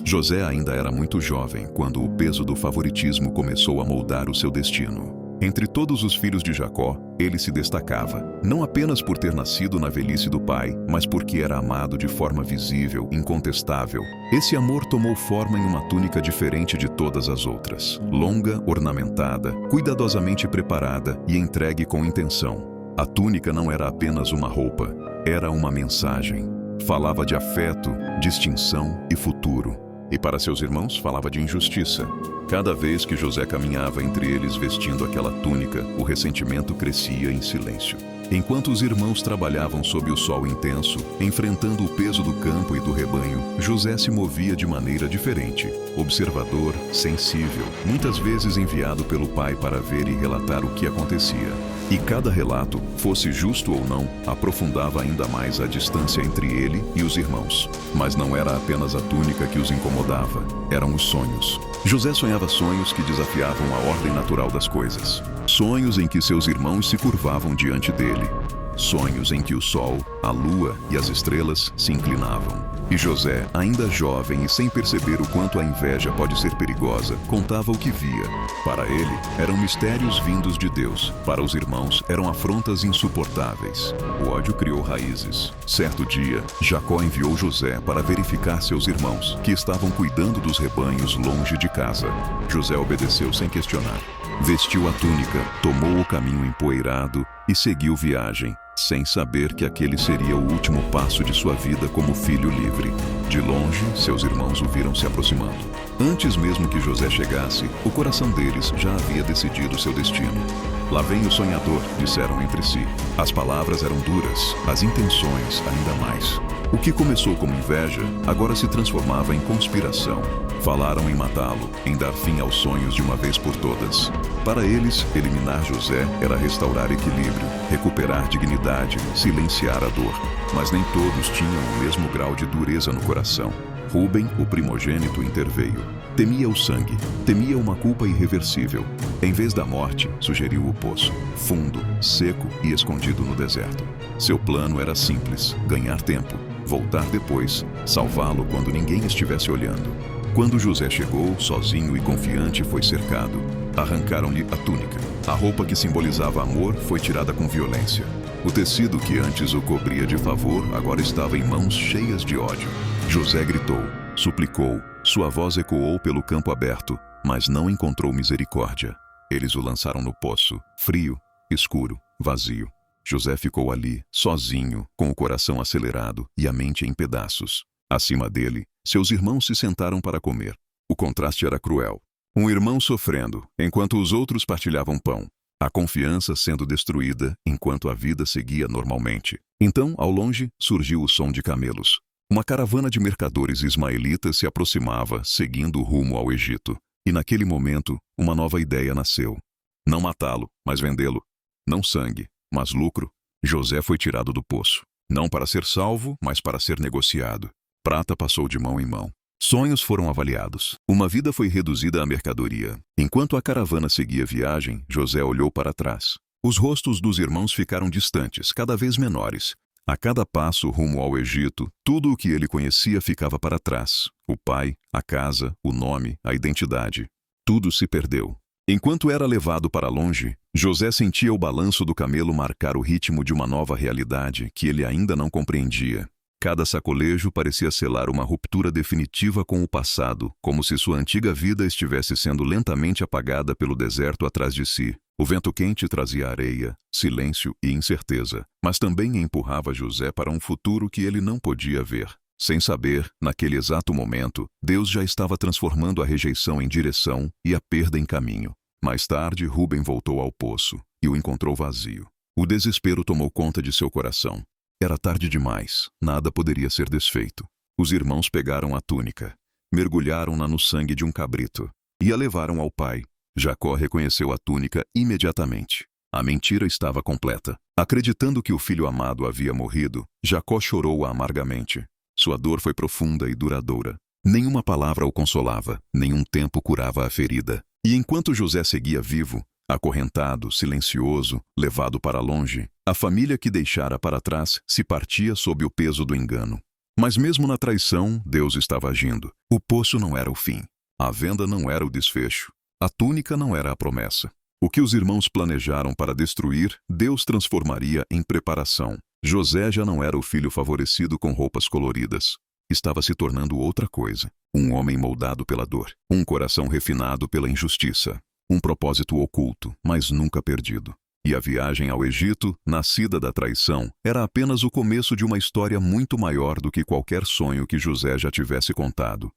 José ainda era muito jovem quando o peso do favoritismo começou a moldar o seu destino. Entre todos os filhos de Jacó, ele se destacava, não apenas por ter nascido na velhice do pai, mas porque era amado de forma visível, incontestável. Esse amor tomou forma em uma túnica diferente de todas as outras, longa, ornamentada, cuidadosamente preparada e entregue com intenção. A túnica não era apenas uma roupa, era uma mensagem. Falava de afeto, distinção e futuro. E para seus irmãos falava de injustiça. Cada vez que José caminhava entre eles vestindo aquela túnica, o ressentimento crescia em silêncio. Enquanto os irmãos trabalhavam sob o sol intenso, enfrentando o peso do campo e do rebanho, José se movia de maneira diferente. Observador, sensível, muitas vezes enviado pelo pai para ver e relatar o que acontecia. E cada relato, fosse justo ou não, aprofundava ainda mais a distância entre ele e os irmãos. Mas não era apenas a túnica que os incomodava, eram os sonhos. José sonhava sonhos que desafiavam a ordem natural das coisas. Sonhos em que seus irmãos se curvavam diante dele. Sonhos em que o sol, a lua e as estrelas se inclinavam. E José, ainda jovem e sem perceber o quanto a inveja pode ser perigosa, contava o que via. Para ele, eram mistérios vindos de Deus. Para os irmãos, eram afrontas insuportáveis. O ódio criou raízes. Certo dia, Jacó enviou José para verificar seus irmãos, que estavam cuidando dos rebanhos longe de casa. José obedeceu sem questionar. Vestiu a túnica, tomou o caminho empoeirado e seguiu viagem, sem saber que aquele seria o último passo de sua vida como filho livre. De longe, seus irmãos o viram se aproximando. Antes mesmo que José chegasse, o coração deles já havia decidido seu destino. "Lá vem o sonhador", disseram entre si. As palavras eram duras, as intenções ainda mais. O que começou como inveja, agora se transformava em conspiração. Falaram em matá-lo, em dar fim aos sonhos de uma vez por todas. Para eles, eliminar José era restaurar equilíbrio, recuperar dignidade, silenciar a dor. Mas nem todos tinham o mesmo grau de dureza no coração. Rúben, o primogênito, interveio. Temia o sangue, temia uma culpa irreversível. Em vez da morte, sugeriu o poço, fundo, seco e escondido no deserto. Seu plano era simples: ganhar tempo, voltar depois, salvá-lo quando ninguém estivesse olhando. Quando José chegou, sozinho e confiante, foi cercado. Arrancaram-lhe a túnica. A roupa que simbolizava amor foi tirada com violência. O tecido que antes o cobria de favor agora estava em mãos cheias de ódio. José gritou, suplicou, sua voz ecoou pelo campo aberto, mas não encontrou misericórdia. Eles o lançaram no poço, frio, escuro, vazio. José ficou ali, sozinho, com o coração acelerado e a mente em pedaços. Acima dele, seus irmãos se sentaram para comer. O contraste era cruel. Um irmão sofrendo, enquanto os outros partilhavam pão. A confiança sendo destruída, enquanto a vida seguia normalmente. Então, ao longe, surgiu o som de camelos. Uma caravana de mercadores ismaelitas se aproximava, seguindo rumo ao Egito. E naquele momento, uma nova ideia nasceu. Não matá-lo, mas vendê-lo. Não sangue, mas lucro. José foi tirado do poço. Não para ser salvo, mas para ser negociado. Prata passou de mão em mão. Sonhos foram avaliados. Uma vida foi reduzida à mercadoria. Enquanto a caravana seguia viagem, José olhou para trás. Os rostos dos irmãos ficaram distantes, cada vez menores. A cada passo rumo ao Egito, tudo o que ele conhecia ficava para trás. O pai, a casa, o nome, a identidade. Tudo se perdeu. Enquanto era levado para longe, José sentia o balanço do camelo marcar o ritmo de uma nova realidade que ele ainda não compreendia. Cada sacolejo parecia selar uma ruptura definitiva com o passado, como se sua antiga vida estivesse sendo lentamente apagada pelo deserto atrás de si. O vento quente trazia areia, silêncio e incerteza, mas também empurrava José para um futuro que ele não podia ver. Sem saber, naquele exato momento, Deus já estava transformando a rejeição em direção e a perda em caminho. Mais tarde, Rúben voltou ao poço e o encontrou vazio. O desespero tomou conta de seu coração. Era tarde demais, nada poderia ser desfeito. Os irmãos pegaram a túnica, mergulharam-na no sangue de um cabrito e a levaram ao pai. Jacó reconheceu a túnica imediatamente. A mentira estava completa. Acreditando que o filho amado havia morrido, Jacó chorou amargamente. Sua dor foi profunda e duradoura. Nenhuma palavra o consolava, nenhum tempo curava a ferida. E enquanto José seguia vivo, acorrentado, silencioso, levado para longe, a família que deixara para trás se partia sob o peso do engano. Mas mesmo na traição, Deus estava agindo. O poço não era o fim. A venda não era o desfecho. A túnica não era a promessa. O que os irmãos planejaram para destruir, Deus transformaria em preparação. José já não era o filho favorecido com roupas coloridas. Estava se tornando outra coisa. Um homem moldado pela dor. Um coração refinado pela injustiça. Um propósito oculto, mas nunca perdido. E a viagem ao Egito, nascida da traição, era apenas o começo de uma história muito maior do que qualquer sonho que José já tivesse contado.